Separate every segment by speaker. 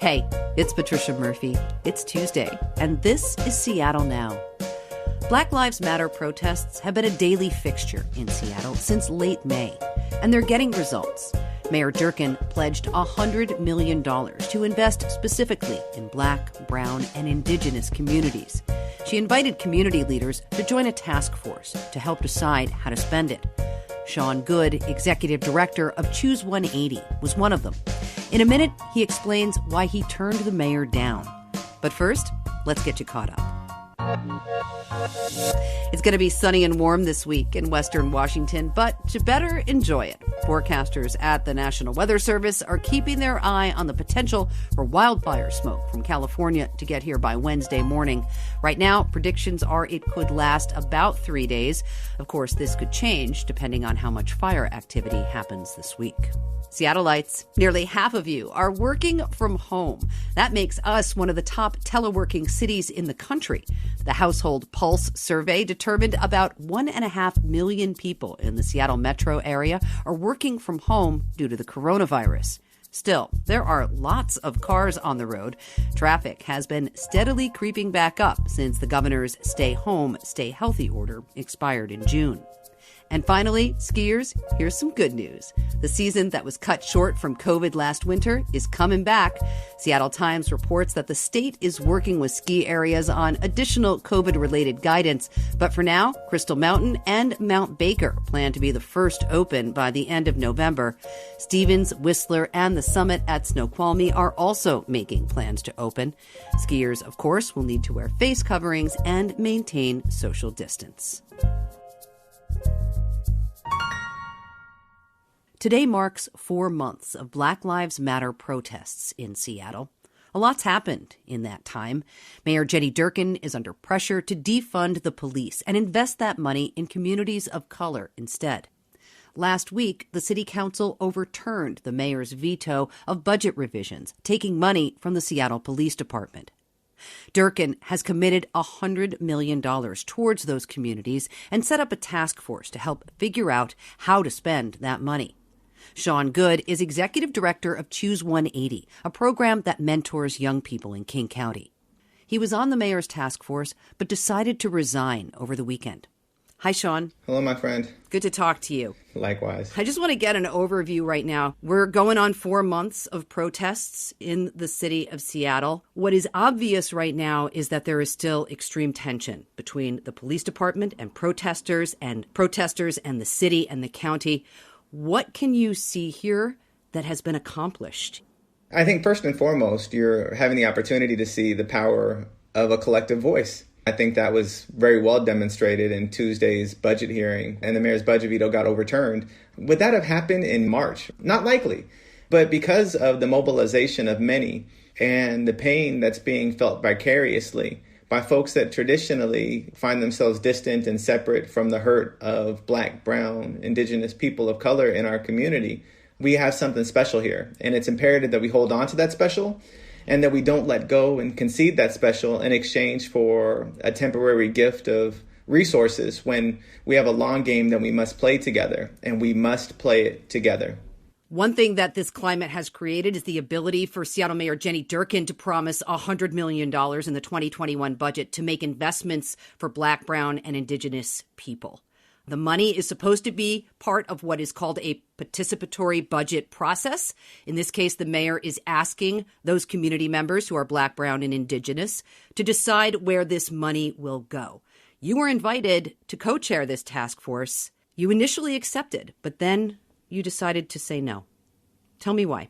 Speaker 1: Hey, it's Patricia Murphy. It's Tuesday, and this is Seattle Now. Black Lives Matter protests have been a daily fixture in Seattle since late May, and they're getting results. Mayor Durkan pledged $100 million to invest specifically in Black, Brown, and Indigenous communities. She invited community leaders to join a task force to help decide how to spend it. Goode, executive director of Choose 180, was one of them. In a minute, he explains why he turned the mayor down. But first, let's get you caught up. It's going to be sunny and warm this week in Western Washington, but you better enjoy it. Forecasters at the National Weather Service are keeping their eye on the potential for wildfire smoke from California to get here by Wednesday morning. Right now, predictions are it could last about 3 days. Of course, this could change depending on how much fire activity happens this week. Seattleites, nearly half of you are working from home. That makes us one of the top teleworking cities in the country. The Household Pulse survey determined about 1.5 million people in the Seattle metro area are working from home due to the coronavirus. Still, there are lots of cars on the road. Traffic has been steadily creeping back up since the governor's stay home, stay healthy order expired in June. And finally, skiers, here's some good news. The season that was cut short from COVID last winter is coming back. Seattle Times reports that the state is working with ski areas on additional COVID-related guidance. But for now, Crystal Mountain and Mount Baker plan to be the first open by the end of November. Stevens, Whistler, and the summit at Snoqualmie are also making plans to open. Skiers, of course, will need to wear face coverings and maintain social distance. Today marks 4 months of Black Lives Matter protests in Seattle. A lot's happened in that time. Mayor Jenny Durkan is under pressure to defund the police and invest that money in communities of color instead. Last week, the city council overturned the mayor's veto of budget revisions, taking money from the Seattle Police Department. Durkan has committed $100 million towards those communities and set up a task force to help figure out how to spend that money. Goode is executive director of Choose 180, a program that mentors young people in King County. He was on the mayor's task force, but decided to resign over the weekend. Hi, Sean.
Speaker 2: Hello, my friend.
Speaker 1: Good to talk to you.
Speaker 2: Likewise.
Speaker 1: I just want to get an overview right now. We're going on 4 months of protests in the city of Seattle. What is obvious right now is that there is still extreme tension between the police department and protesters and the city and the county. What can you see here that has been accomplished?
Speaker 2: I think first and foremost, you're having the opportunity to see the power of a collective voice. I think that was very well demonstrated in Tuesday's budget hearing, and the mayor's budget veto got overturned. Would that have happened in March? Not likely. But because of the mobilization of many and the pain that's being felt vicariously by folks that traditionally find themselves distant and separate from the hurt of Black, Brown, Indigenous people of color in our community, we have something special here. And it's imperative that we hold on to that special and that we don't let go and concede that special in exchange for a temporary gift of resources when we have a long game that we must play together, and we must play it together.
Speaker 1: One thing that this climate has created is the ability for Seattle Mayor Jenny Durkan to promise $100 million in the 2021 budget to make investments for Black, Brown, and Indigenous people. The money is supposed to be part of what is called a participatory budget process. In this case, the mayor is asking those community members who are Black, Brown, and Indigenous to decide where this money will go. You were invited to co-chair this task force. You initially accepted, but then you decided to say no. Tell me why.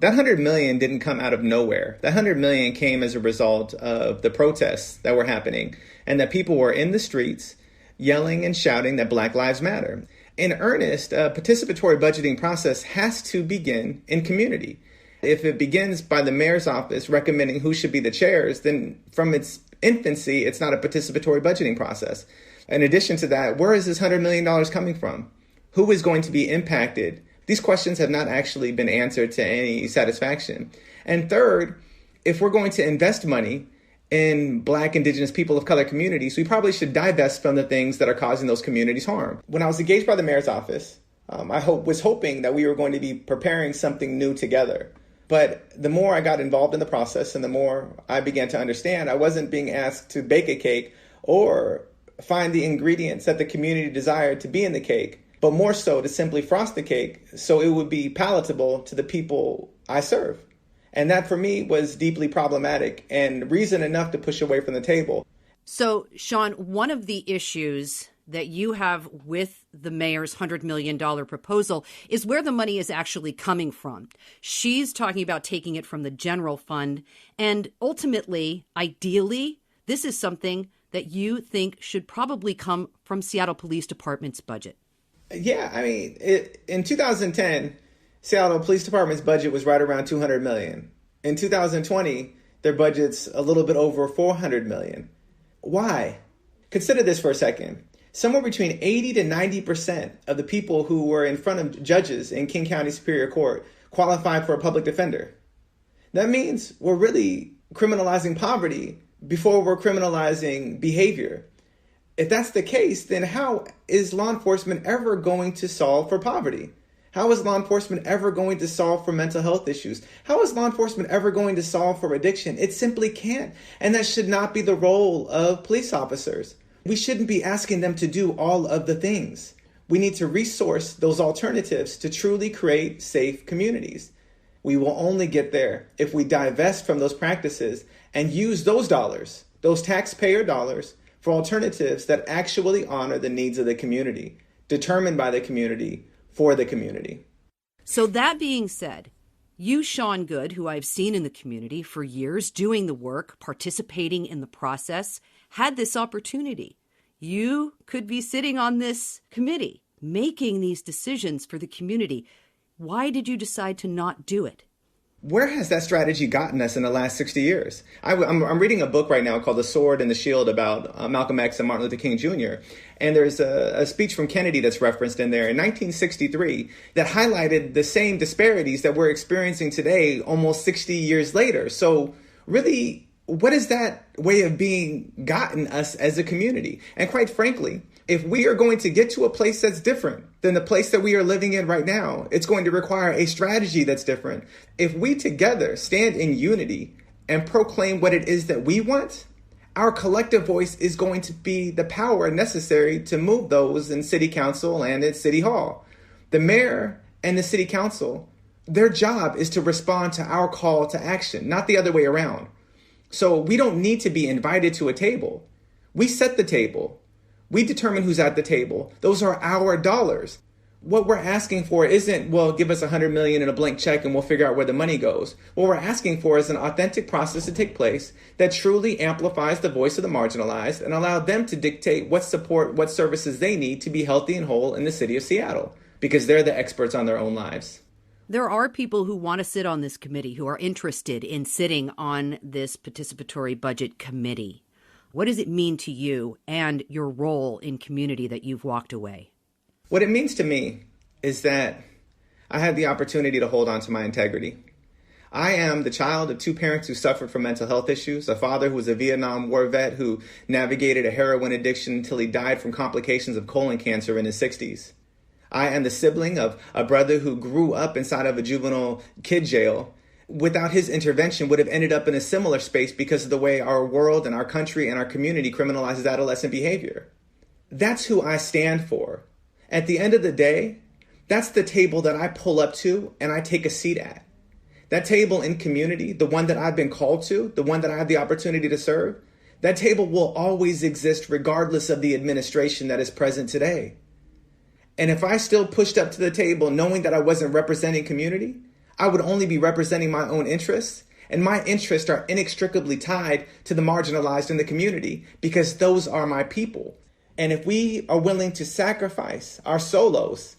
Speaker 2: That $100 million didn't come out of nowhere. That $100 million came as a result of the protests that were happening and that people were in the streets yelling and shouting that Black Lives Matter. In earnest, a participatory budgeting process has to begin in community. If it begins by the mayor's office recommending who should be the chairs, then from its infancy, it's not a participatory budgeting process. In addition to that, where is this $100 million coming from? Who is going to be impacted? These questions have not actually been answered to any satisfaction. And third, if we're going to invest money in Black, Indigenous, people of color communities, we probably should divest from the things that are causing those communities harm. When I was engaged by the mayor's office, I was hoping that we were going to be preparing something new together. But the more I got involved in the process and the more I began to understand, I wasn't being asked to bake a cake or find the ingredients that the community desired to be in the cake, but more so to simply frost the cake so it would be palatable to the people I serve. And that for me was deeply problematic and reason enough to push away from the table.
Speaker 1: So, Sean, one of the issues that you have with the mayor's $100 million proposal is where the money is actually coming from. She's talking about taking it from the general fund. And ultimately, ideally, this is something that you think should probably come from Seattle Police Department's budget.
Speaker 2: Yeah, I mean, in 2010, Seattle Police Department's budget was right around $200 million. In 2020, their budget's a little bit over $400 million. Why? Consider this for a second. Somewhere between 80 to 90% of the people who were in front of judges in King County Superior Court qualified for a public defender. That means we're really criminalizing poverty before we're criminalizing behavior. If that's the case, then how is law enforcement ever going to solve for poverty? How is law enforcement ever going to solve for mental health issues? How is law enforcement ever going to solve for addiction? It simply can't. And that should not be the role of police officers. We shouldn't be asking them to do all of the things. We need to resource those alternatives to truly create safe communities. We will only get there if we divest from those practices and use those dollars, those taxpayer dollars, for alternatives that actually honor the needs of the community, determined by the community, for the community.
Speaker 1: So that being said, you, Sean Goode, who I've seen in the community for years, doing the work, participating in the process, had this opportunity. You could be sitting on this committee, making these decisions for the community. Why did you decide to not do it?
Speaker 2: Where has that strategy gotten us in the last 60 years? I'm reading a book right now called The Sword and the Shield about Malcolm X and Martin Luther King Jr. And there's a speech from Kennedy that's referenced in there in 1963 that highlighted the same disparities that we're experiencing today almost 60 years later. So really, what is that way of being gotten us as a community? And quite frankly, if we are going to get to a place that's different than the place that we are living in right now, it's going to require a strategy that's different. If we together stand in unity and proclaim what it is that we want, our collective voice is going to be the power necessary to move those in city council and at city hall. The mayor and the city council, their job is to respond to our call to action, not the other way around. So we don't need to be invited to a table. We set the table. We determine who's at the table. Those are our dollars. What we're asking for isn't, well, give us $100 million and a blank check and we'll figure out where the money goes. What we're asking for is an authentic process to take place that truly amplifies the voice of the marginalized and allow them to dictate what support, what services they need to be healthy and whole in the city of Seattle, because they're the experts on their own lives.
Speaker 1: There are people who want to sit on this committee, who are interested in sitting on this participatory budget committee. What does it mean to you and your role in community that you've walked away?
Speaker 2: What it means to me is that I had the opportunity to hold on to my integrity. I am the child of two parents who suffered from mental health issues, a father who was a Vietnam War vet who navigated a heroin addiction until he died from complications of colon cancer in his 60s. I am the sibling of a brother who grew up inside of a juvenile kid jail. Without his intervention, would have ended up in a similar space because of the way our world and our country and our community criminalizes adolescent behavior. That's who I stand for. At the end of the day, that's the table that I pull up to and I take a seat at. That table in community, the one that I've been called to, the one that I have the opportunity to serve, that table will always exist regardless of the administration that is present today. And if I still pushed up to the table knowing that I wasn't representing community, I would only be representing my own interests, and my interests are inextricably tied to the marginalized in the community because those are my people. And if we are willing to sacrifice our solos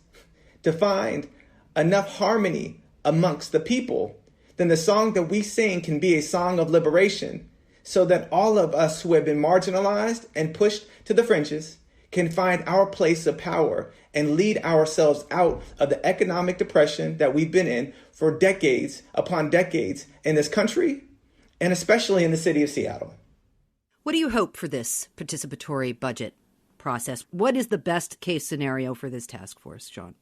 Speaker 2: to find enough harmony amongst the people, then the song that we sing can be a song of liberation so that all of us who have been marginalized and pushed to the fringes can find our place of power and lead ourselves out of the economic depression that we've been in for decades upon decades in this country, and especially in the city of Seattle.
Speaker 1: What do you hope for this participatory budget process? What is the best case scenario for this task force, John?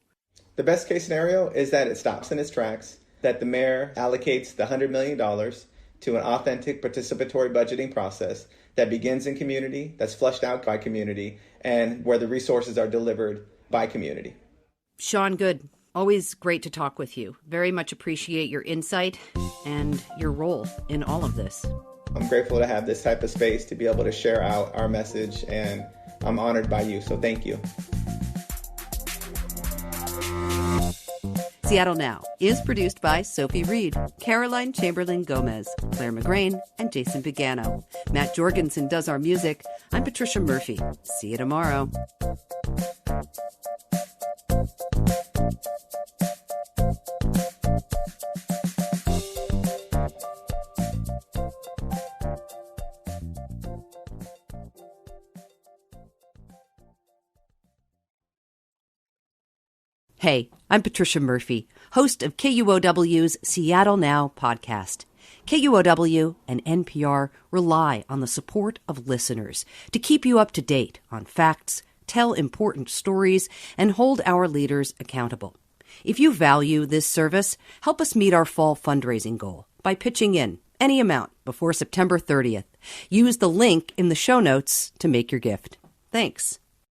Speaker 2: The best case scenario is that it stops in its tracks, that the mayor allocates the $100 million to an authentic participatory budgeting process that begins in community, that's flushed out by community, and where the resources are delivered by community.
Speaker 1: Sean Goode, always great to talk with you. Very much appreciate your insight and your role in all of this.
Speaker 2: I'm grateful to have this type of space to be able to share out our message, and I'm honored by you, so thank you.
Speaker 1: Seattle Now is produced by Sophie Reed, Caroline Chamberlain Gomez, Clare McGrane, and Jason Pagano. Matt Jorgensen does our music. I'm Patricia Murphy. See you tomorrow. Hey, I'm Patricia Murphy, host of KUOW's Seattle Now podcast. KUOW and NPR rely on the support of listeners to keep you up to date on facts, tell important stories, and hold our leaders accountable. If you value this service, help us meet our fall fundraising goal by pitching in any amount before September 30th. Use the link in the show notes to make your gift. Thanks.